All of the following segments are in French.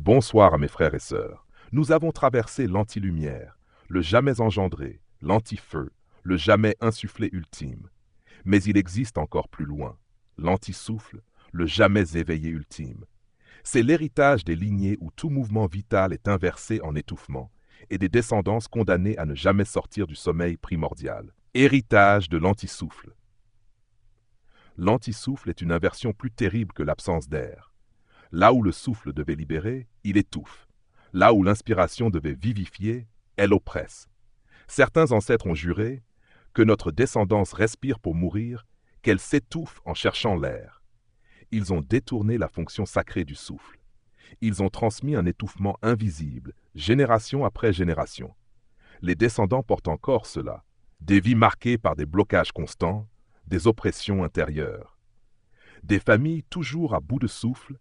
Bonsoir à mes frères et sœurs. Nous avons traversé l'anti-lumière, le jamais engendré, l'anti-feu, le jamais insufflé ultime. Mais il existe encore plus loin, l'anti-souffle, le jamais éveillé ultime. C'est l'héritage des lignées où tout mouvement vital est inversé en étouffement et des descendances condamnées à ne jamais sortir du sommeil primordial. Héritage de l'anti-souffle. L'anti-souffle est une inversion plus terrible que l'absence d'air. Là où le souffle devait libérer, il étouffe. Là où l'inspiration devait vivifier, elle oppresse. Certains ancêtres ont juré que notre descendance respire pour mourir, qu'elle s'étouffe en cherchant l'air. Ils ont détourné la fonction sacrée du souffle. Ils ont transmis un étouffement invisible, génération après génération. Les descendants portent encore cela, des vies marquées par des blocages constants, des oppressions intérieures. Des familles toujours à bout de souffle,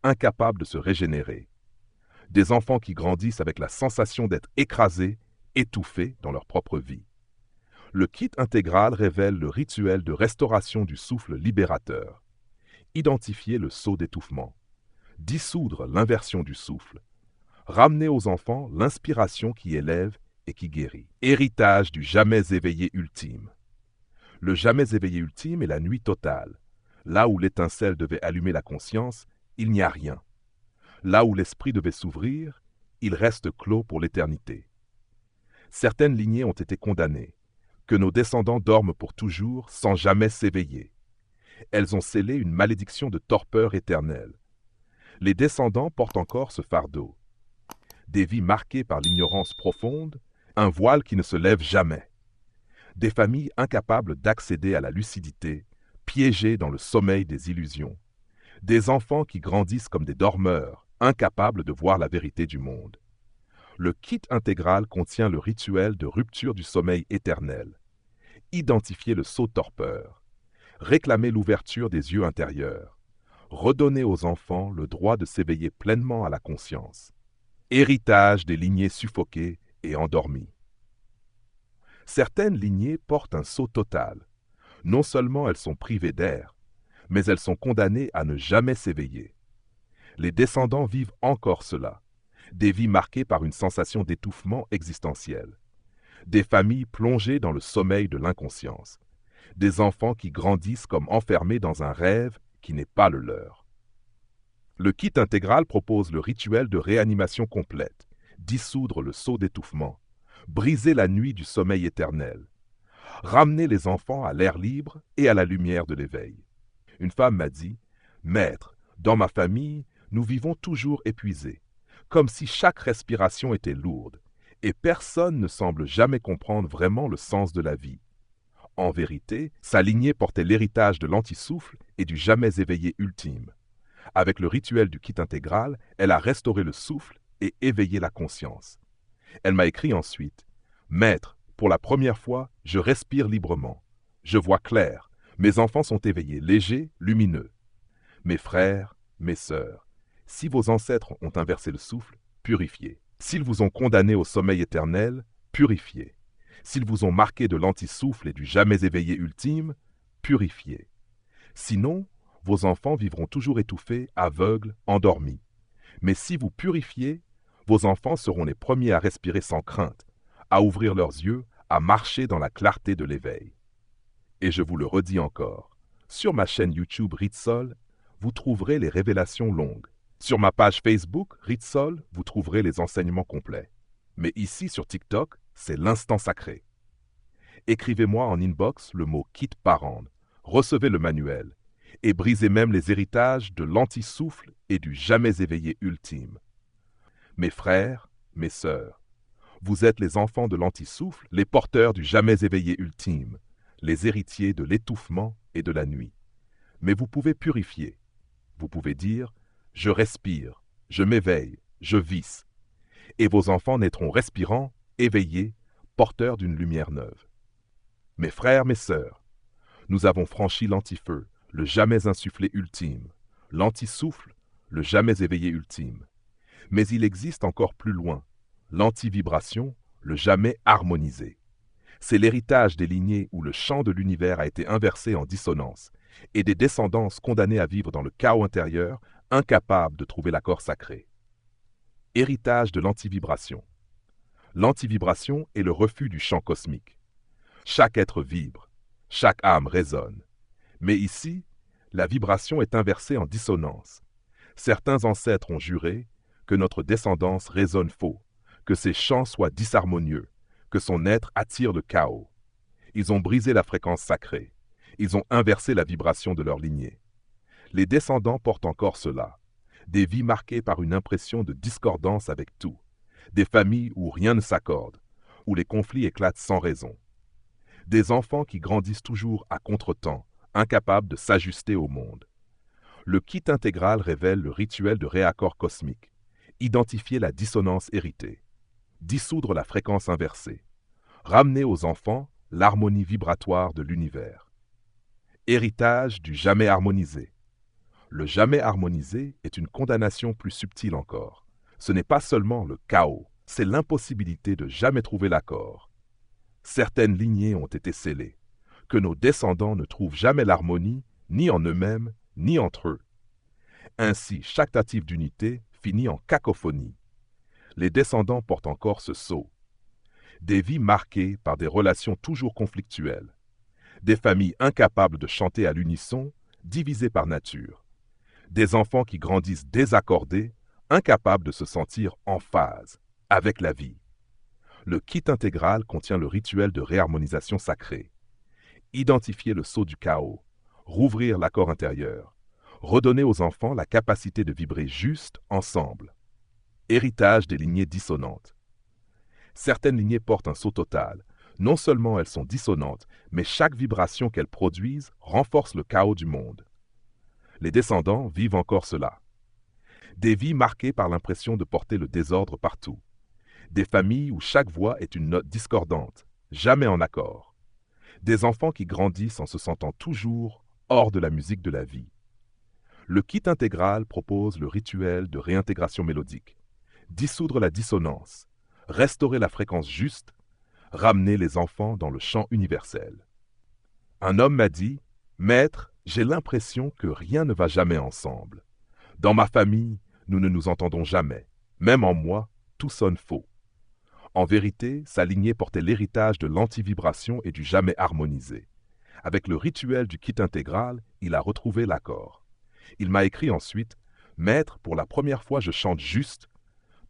incapables de se régénérer. Des enfants qui grandissent avec la sensation d'être écrasés, étouffés dans leur propre vie. Le kit intégral révèle le rituel de restauration du souffle libérateur. Identifier le sceau d'étouffement. Dissoudre l'inversion du souffle. Ramener aux enfants l'inspiration qui élève et qui guérit. Héritage du jamais éveillé ultime. Le jamais éveillé ultime est la nuit totale. Là où l'étincelle devait allumer la conscience, il n'y a rien. Là où l'esprit devait s'ouvrir, il reste clos pour l'éternité. Certaines lignées ont été condamnées, que nos descendants dorment pour toujours sans jamais s'éveiller. Elles ont scellé une malédiction de torpeur éternelle. Les descendants portent encore ce fardeau. Des vies marquées par l'ignorance profonde, un voile qui ne se lève jamais. Des familles incapables d'accéder à la lucidité, piégées dans le sommeil des illusions. Des enfants qui grandissent comme des dormeurs, incapables de voir la vérité du monde. Le kit intégral contient le rituel de rupture du sommeil éternel. Identifier le sceau torpeur. Réclamer l'ouverture des yeux intérieurs. Redonner aux enfants le droit de s'éveiller pleinement à la conscience. Héritage des lignées suffoquées et endormies. Certaines lignées portent un sceau total. Non seulement elles sont privées d'air, mais elles sont condamnées à ne jamais s'éveiller. Les descendants vivent encore cela, des vies marquées par une sensation d'étouffement existentiel, des familles plongées dans le sommeil de l'inconscience, des enfants qui grandissent comme enfermés dans un rêve qui n'est pas le leur. Le kit intégral propose le rituel de réanimation complète, dissoudre le sceau d'étouffement, briser la nuit du sommeil éternel, ramener les enfants à l'air libre et à la lumière de l'éveil. Une femme m'a dit « Maître, dans ma famille, nous vivons toujours épuisés, comme si chaque respiration était lourde, et personne ne semble jamais comprendre vraiment le sens de la vie. » En vérité, sa lignée portait l'héritage de l'anti-souffle et du jamais éveillé ultime. Avec le rituel du kit intégral, elle a restauré le souffle et éveillé la conscience. Elle m'a écrit ensuite « Maître, pour la première fois, je respire librement. Je vois clair. Mes enfants sont éveillés, légers, lumineux. Mes frères, mes sœurs, si vos ancêtres ont inversé le souffle, purifiez. S'ils vous ont condamné au sommeil éternel, purifiez. S'ils vous ont marqué de l'anti-souffle et du jamais éveillé ultime, purifiez. Sinon, vos enfants vivront toujours étouffés, aveugles, endormis. Mais si vous purifiez, vos enfants seront les premiers à respirer sans crainte, à ouvrir leurs yeux, à marcher dans la clarté de l'éveil. Et je vous le redis encore, sur ma chaîne YouTube Ritsol, vous trouverez les révélations longues. Sur ma page Facebook Ritsol, vous trouverez les enseignements complets. Mais ici sur TikTok, c'est l'instant sacré. Écrivez-moi en inbox le mot Kit Parande, recevez le manuel, et brisez même les héritages de l'anti-souffle et du jamais éveillé ultime. Mes frères, mes sœurs, vous êtes les enfants de l'anti-souffle, les porteurs du jamais éveillé ultime, les héritiers de l'étouffement et de la nuit. Mais vous pouvez purifier. Vous pouvez dire « Je respire, je m'éveille, je visse ». Et vos enfants naîtront respirants, éveillés, porteurs d'une lumière neuve. Mes frères, mes sœurs, nous avons franchi l'anti-feu, le jamais insufflé ultime, l'anti-souffle, le jamais éveillé ultime. Mais il existe encore plus loin, l'anti-vibration, le jamais harmonisé. C'est l'héritage des lignées où le champ de l'univers a été inversé en dissonance, et des descendances condamnées à vivre dans le chaos intérieur, incapables de trouver l'accord sacré. Héritage de l'antivibration. L'antivibration est le refus du champ cosmique. Chaque être vibre, chaque âme résonne. Mais ici, la vibration est inversée en dissonance. Certains ancêtres ont juré que notre descendance résonne faux, que ses chants soient disharmonieux, que son être attire le chaos. Ils ont brisé la fréquence sacrée. Ils ont inversé la vibration de leur lignée. Les descendants portent encore cela. Des vies marquées par une impression de discordance avec tout. Des familles où rien ne s'accorde, où les conflits éclatent sans raison. Des enfants qui grandissent toujours à contretemps, incapables de s'ajuster au monde. Le kit intégral révèle le rituel de réaccord cosmique, identifier la dissonance héritée, dissoudre la fréquence inversée, ramener aux enfants l'harmonie vibratoire de l'univers. Héritage du jamais harmonisé. Le jamais harmonisé est une condamnation plus subtile encore. Ce n'est pas seulement le chaos, c'est l'impossibilité de jamais trouver l'accord. Certaines lignées ont été scellées, que nos descendants ne trouvent jamais l'harmonie, ni en eux-mêmes, ni entre eux. Ainsi, chaque tentative d'unité finit en cacophonie. Les descendants portent encore ce sceau. Des vies marquées par des relations toujours conflictuelles. Des familles incapables de chanter à l'unisson, divisées par nature. Des enfants qui grandissent désaccordés, incapables de se sentir en phase avec la vie. Le kit intégral contient le rituel de réharmonisation sacrée. Identifier le sceau du chaos, rouvrir l'accord intérieur, redonner aux enfants la capacité de vibrer juste ensemble. Héritage des lignées dissonantes. Certaines lignées portent un sceau total. Non seulement elles sont dissonantes, mais chaque vibration qu'elles produisent renforce le chaos du monde. Les descendants vivent encore cela. Des vies marquées par l'impression de porter le désordre partout. Des familles où chaque voix est une note discordante, jamais en accord. Des enfants qui grandissent en se sentant toujours hors de la musique de la vie. Le kit intégral propose le rituel de réintégration mélodique. Dissoudre la dissonance, restaurer la fréquence juste, ramener les enfants dans le chant universel. Un homme m'a dit « Maître, j'ai l'impression que rien ne va jamais ensemble. Dans ma famille, nous ne nous entendons jamais. Même en moi, tout sonne faux. » En vérité, sa lignée portait l'héritage de l'antivibration et du jamais harmonisé. Avec le rituel du kit intégral, il a retrouvé l'accord. Il m'a écrit ensuite « Maître, pour la première fois je chante juste,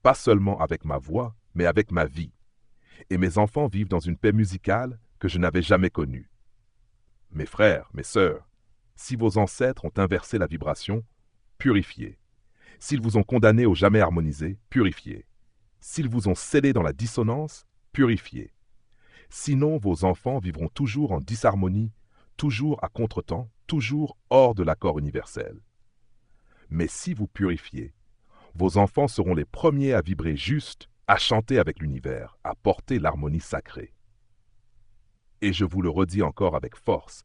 pas seulement avec ma voix, mais avec ma vie. Et mes enfants vivent dans une paix musicale que je n'avais jamais connue. » Mes frères, mes sœurs, si vos ancêtres ont inversé la vibration, purifiez. S'ils vous ont condamné au jamais harmonisé, purifiez. S'ils vous ont scellé dans la dissonance, purifiez. Sinon, vos enfants vivront toujours en disharmonie, toujours à contretemps, toujours hors de l'accord universel. Mais si vous purifiez, vos enfants seront les premiers à vibrer juste, à chanter avec l'univers, à porter l'harmonie sacrée. Et je vous le redis encore avec force,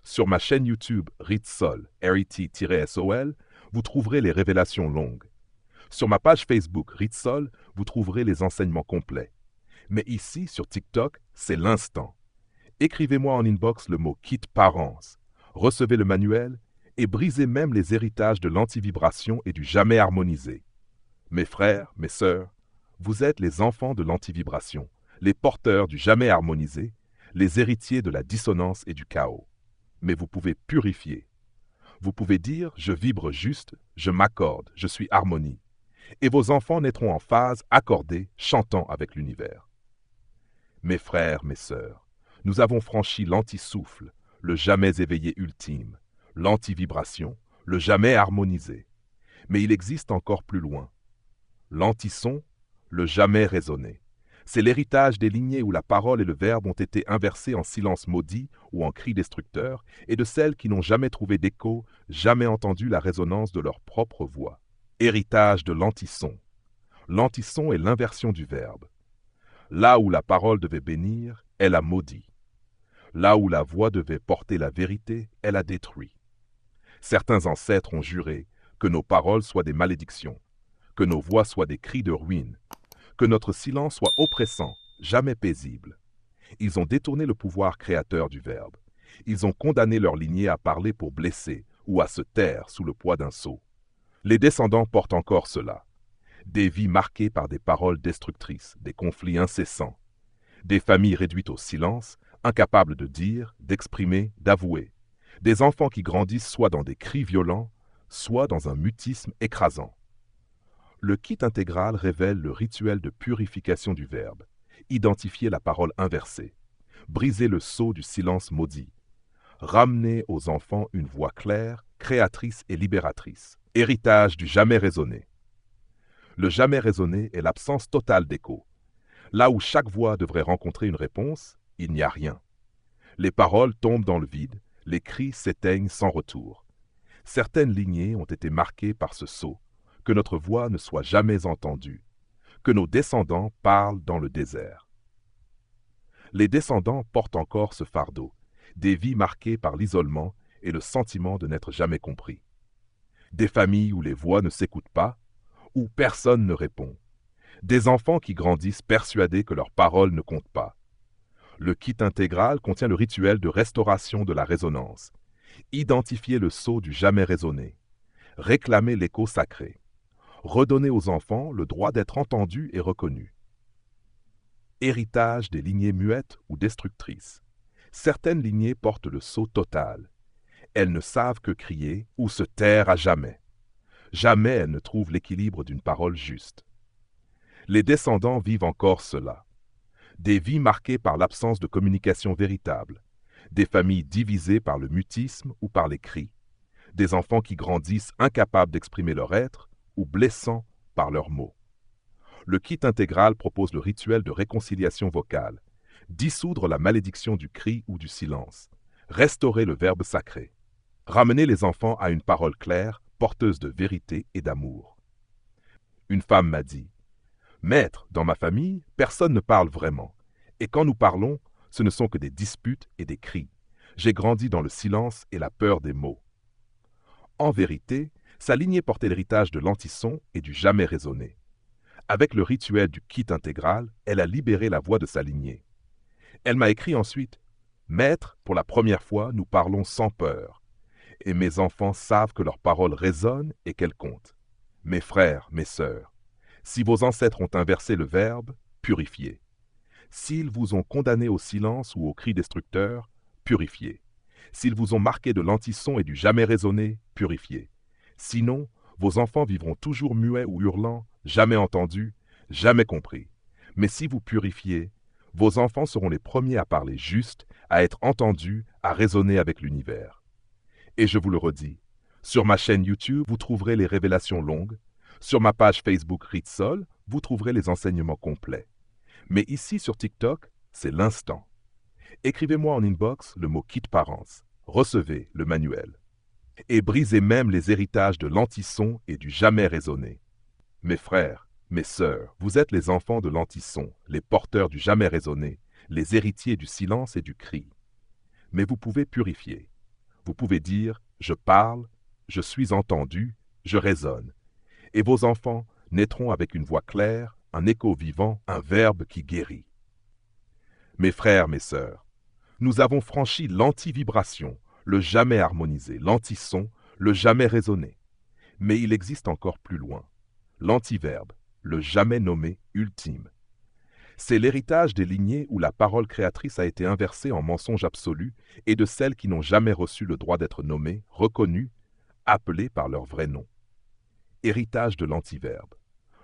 sur ma chaîne YouTube Ritsol, RIT-SOL, vous trouverez les révélations longues. Sur ma page Facebook Ritsol, vous trouverez les enseignements complets. Mais ici, sur TikTok, c'est l'instant. Écrivez-moi en inbox le mot « kit parence », recevez le manuel et brisez même les héritages de l'antivibration et du jamais harmonisé. Mes frères, mes sœurs, vous êtes les enfants de l'antivibration, les porteurs du jamais harmonisé, les héritiers de la dissonance et du chaos. Mais vous pouvez purifier. Vous pouvez dire « je vibre juste, je m'accorde, je suis harmonie ». Et vos enfants naîtront en phase, accordés, chantant avec l'univers. Mes frères, mes sœurs, nous avons franchi l'anti-souffle, le jamais éveillé ultime, l'anti-vibration, le jamais harmonisé. Mais il existe encore plus loin. L'anti-son, le jamais raisonné. C'est l'héritage des lignées où la parole et le verbe ont été inversés en silence maudit ou en cri destructeur, et de celles qui n'ont jamais trouvé d'écho, jamais entendu la résonance de leur propre voix. Héritage de l'anti-son. L'anti-son est l'inversion du verbe. Là où la parole devait bénir, elle a maudit. Là où la voix devait porter la vérité, elle a détruit. Certains ancêtres ont juré que nos paroles soient des malédictions, que nos voix soient des cris de ruine, que notre silence soit oppressant, jamais paisible. Ils ont détourné le pouvoir créateur du verbe. Ils ont condamné leur lignée à parler pour blesser ou à se taire sous le poids d'un sceau. Les descendants portent encore cela. Des vies marquées par des paroles destructrices, des conflits incessants, des familles réduites au silence, incapables de dire, d'exprimer, d'avouer, des enfants qui grandissent soit dans des cris violents, soit dans un mutisme écrasant. Le kit intégral révèle le rituel de purification du verbe, identifier la parole inversée, briser le sceau du silence maudit, ramener aux enfants une voix claire, créatrice et libératrice, héritage du jamais raisonné. Le jamais raisonné est l'absence totale d'écho. Là où chaque voix devrait rencontrer une réponse, il n'y a rien. Les paroles tombent dans le vide, les cris s'éteignent sans retour. Certaines lignées ont été marquées par ce sceau, que notre voix ne soit jamais entendue, que nos descendants parlent dans le désert. Les descendants portent encore ce fardeau, des vies marquées par l'isolement et le sentiment de n'être jamais compris. Des familles où les voix ne s'écoutent pas, où personne ne répond. Des enfants qui grandissent persuadés que leurs paroles ne comptent pas. Le kit intégral contient le rituel de restauration de la résonance. Identifier le sceau du jamais raisonné. Réclamer l'écho sacré. Redonner aux enfants le droit d'être entendus et reconnus. Héritage des lignées muettes ou destructrices. Certaines lignées portent le sceau total. Elles ne savent que crier ou se taire à jamais. Jamais elles ne trouvent l'équilibre d'une parole juste. Les descendants vivent encore cela. Des vies marquées par l'absence de communication véritable. Des familles divisées par le mutisme ou par les cris. Des enfants qui grandissent incapables d'exprimer leur être ou blessants par leurs mots. Le kit intégral propose le rituel de réconciliation vocale, dissoudre la malédiction du cri ou du silence, restaurer le verbe sacré, ramener les enfants à une parole claire, porteuse de vérité et d'amour. Une femme m'a dit « Maître, dans ma famille, personne ne parle vraiment, et quand nous parlons, ce ne sont que des disputes et des cris. J'ai grandi dans le silence et la peur des mots. » En vérité, sa lignée portait l'héritage de l'anti-son et du jamais raisonné. Avec le rituel du kit intégral, elle a libéré la voix de sa lignée. Elle m'a écrit ensuite « Maître, pour la première fois, nous parlons sans peur. Et mes enfants savent que leurs paroles résonnent et qu'elles comptent. Mes frères, mes sœurs, si vos ancêtres ont inversé le verbe, purifiez. S'ils vous ont condamné au silence ou au cri destructeur, purifiez. S'ils vous ont marqué de l'anti-son et du jamais raisonné, purifiez. Sinon, vos enfants vivront toujours muets ou hurlants, jamais entendus, jamais compris. Mais si vous purifiez, vos enfants seront les premiers à parler juste, à être entendus, à raisonner avec l'univers. Et je vous le redis, sur ma chaîne YouTube, vous trouverez les révélations longues. Sur ma page Facebook Ritsol, vous trouverez les enseignements complets. Mais ici sur TikTok, c'est l'instant. Écrivez-moi en inbox le mot « kit parents ». Recevez le manuel. Et brisez même les héritages de l'anti-son et du jamais raisonné. Mes frères, mes sœurs, vous êtes les enfants de l'anti-son, les porteurs du jamais raisonné, les héritiers du silence et du cri. Mais vous pouvez purifier. Vous pouvez dire « je parle, je suis entendu, je raisonne ». Et vos enfants naîtront avec une voix claire, un écho vivant, un verbe qui guérit. Mes frères, mes sœurs, nous avons franchi l'anti-vibration, le jamais harmonisé, l'anti-son, le jamais raisonné. Mais il existe encore plus loin, l'antiverbe, le jamais nommé ultime. C'est l'héritage des lignées où la parole créatrice a été inversée en mensonge absolu et de celles qui n'ont jamais reçu le droit d'être nommées, reconnues, appelées par leur vrai nom. Héritage de l'antiverbe.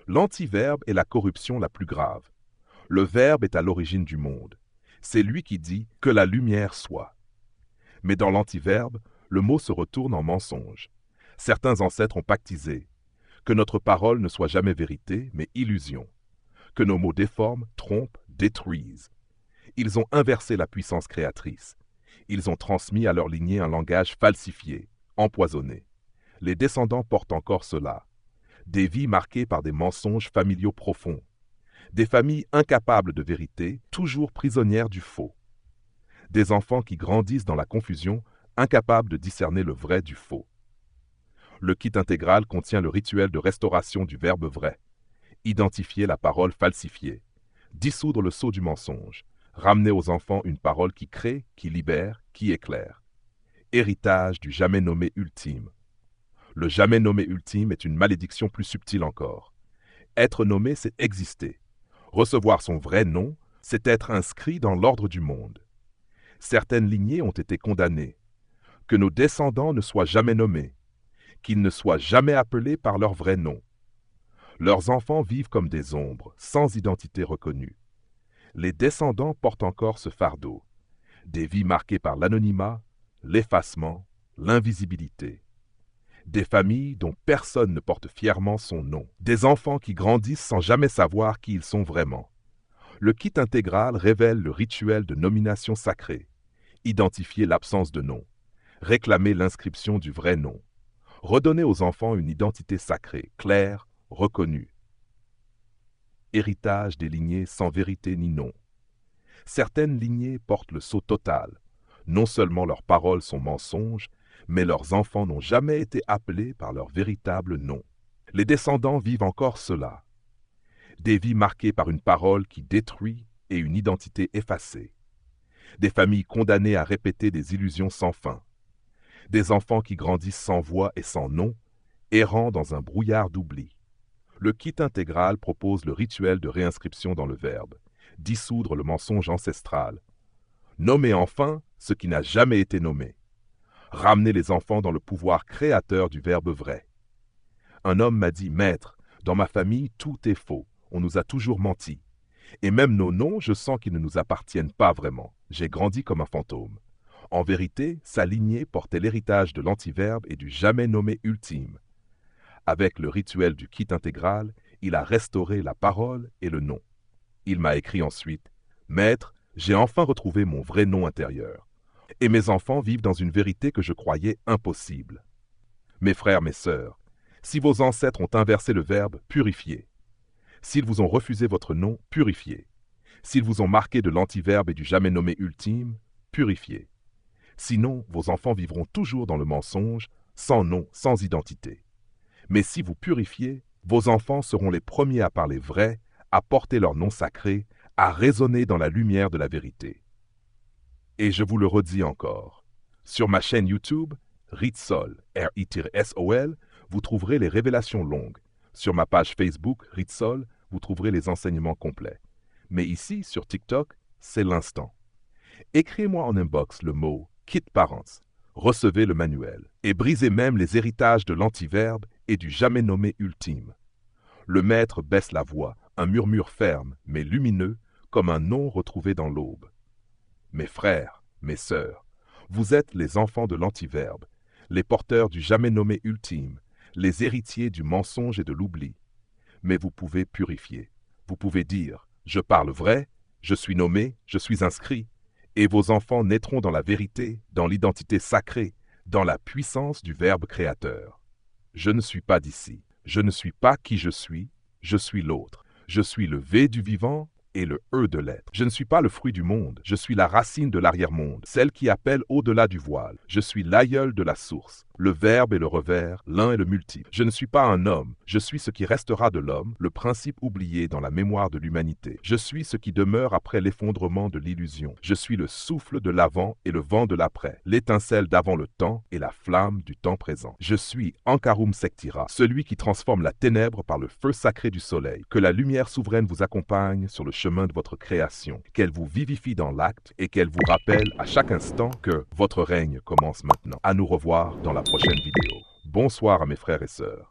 L'antiverbe est la corruption la plus grave. Le verbe est à l'origine du monde. C'est lui qui dit « que la lumière soit ». Mais dans l'antiverbe, le mot se retourne en mensonge. Certains ancêtres ont pactisé que notre parole ne soit jamais vérité, mais illusion. Que nos mots déforment, trompent, détruisent. Ils ont inversé la puissance créatrice. Ils ont transmis à leur lignée un langage falsifié, empoisonné. Les descendants portent encore cela. Des vies marquées par des mensonges familiaux profonds. Des familles incapables de vérité, toujours prisonnières du faux. Des enfants qui grandissent dans la confusion, incapables de discerner le vrai du faux. Le kit intégral contient le rituel de restauration du verbe vrai. Identifier la parole falsifiée, dissoudre le sceau du mensonge, ramener aux enfants une parole qui crée, qui libère, qui éclaire. Héritage du jamais nommé ultime. Le jamais nommé ultime est une malédiction plus subtile encore. Être nommé, c'est exister. Recevoir son vrai nom, c'est être inscrit dans l'ordre du monde. Certaines lignées ont été condamnées. Que nos descendants ne soient jamais nommés, qu'ils ne soient jamais appelés par leur vrai nom. Leurs enfants vivent comme des ombres, sans identité reconnue. Les descendants portent encore ce fardeau. Des vies marquées par l'anonymat, l'effacement, l'invisibilité. Des familles dont personne ne porte fièrement son nom. Des enfants qui grandissent sans jamais savoir qui ils sont vraiment. Le kit intégral révèle le rituel de nomination sacrée. Identifier l'absence de nom. Réclamer l'inscription du vrai nom. Redonner aux enfants une identité sacrée, claire, reconnue. Héritage des lignées sans vérité ni nom. Certaines lignées portent le sceau total. Non seulement leurs paroles sont mensonges, mais leurs enfants n'ont jamais été appelés par leur véritable nom. Les descendants vivent encore cela. Des vies marquées par une parole qui détruit et une identité effacée. Des familles condamnées à répéter des illusions sans fin. Des enfants qui grandissent sans voix et sans nom, errant dans un brouillard d'oubli. Le kit intégral propose le rituel de réinscription dans le verbe, dissoudre le mensonge ancestral, nommer enfin ce qui n'a jamais été nommé, ramener les enfants dans le pouvoir créateur du verbe vrai. Un homme m'a dit « Maître, dans ma famille, tout est faux, on nous a toujours menti. Et même nos noms, je sens qu'ils ne nous appartiennent pas vraiment. J'ai grandi comme un fantôme. » En vérité, sa lignée portait l'héritage de l'antiverbe et du jamais nommé ultime. Avec le rituel du kit intégral, il a restauré la parole et le nom. Il m'a écrit ensuite « Maître, j'ai enfin retrouvé mon vrai nom intérieur. Et mes enfants vivent dans une vérité que je croyais impossible. » Mes frères, mes sœurs, si vos ancêtres ont inversé le verbe « purifier », s'ils vous ont refusé votre nom, purifiez. S'ils vous ont marqué de l'antiverbe et du jamais nommé ultime, purifiez. Sinon, vos enfants vivront toujours dans le mensonge, sans nom, sans identité. Mais si vous purifiez, vos enfants seront les premiers à parler vrai, à porter leur nom sacré, à résonner dans la lumière de la vérité. Et je vous le redis encore, sur ma chaîne YouTube, Ritsol, R-I-S-O-L, vous trouverez les révélations longues. Sur ma page Facebook, Ritsol, vous trouverez les enseignements complets. Mais ici, sur TikTok, c'est l'instant. Écrivez-moi en inbox le mot « Kit Parents », recevez le manuel, et brisez même les héritages de l'antiverbe et du jamais nommé ultime. Le maître baisse la voix, un murmure ferme, mais lumineux, comme un nom retrouvé dans l'aube. Mes frères, mes sœurs, vous êtes les enfants de l'antiverbe, les porteurs du jamais nommé ultime, les héritiers du mensonge et de l'oubli. Mais vous pouvez purifier. Vous pouvez dire « Je parle vrai, je suis nommé, je suis inscrit », et vos enfants naîtront dans la vérité, dans l'identité sacrée, dans la puissance du Verbe créateur. Je ne suis pas d'ici. Je ne suis pas qui je suis l'autre. Je suis le V du vivant et le E de l'être. Je ne suis pas le fruit du monde, je suis la racine de l'arrière-monde, celle qui appelle au-delà du voile. Je suis l'aïeul de la source, le verbe et le revers, l'un et le multiple. Je ne suis pas un homme, je suis ce qui restera de l'homme, le principe oublié dans la mémoire de l'humanité. Je suis ce qui demeure après l'effondrement de l'illusion. Je suis le souffle de l'avant et le vent de l'après, l'étincelle d'avant le temps et la flamme du temps présent. Je suis Ankarum Sektira, celui qui transforme la ténèbre par le feu sacré du soleil. Que la lumière souveraine vous accompagne sur le chemin de votre création, qu'elle vous vivifie dans l'acte et qu'elle vous rappelle à chaque instant que votre règne commence maintenant. À nous revoir dans la prochaine vidéo. Bonsoir à mes frères et sœurs.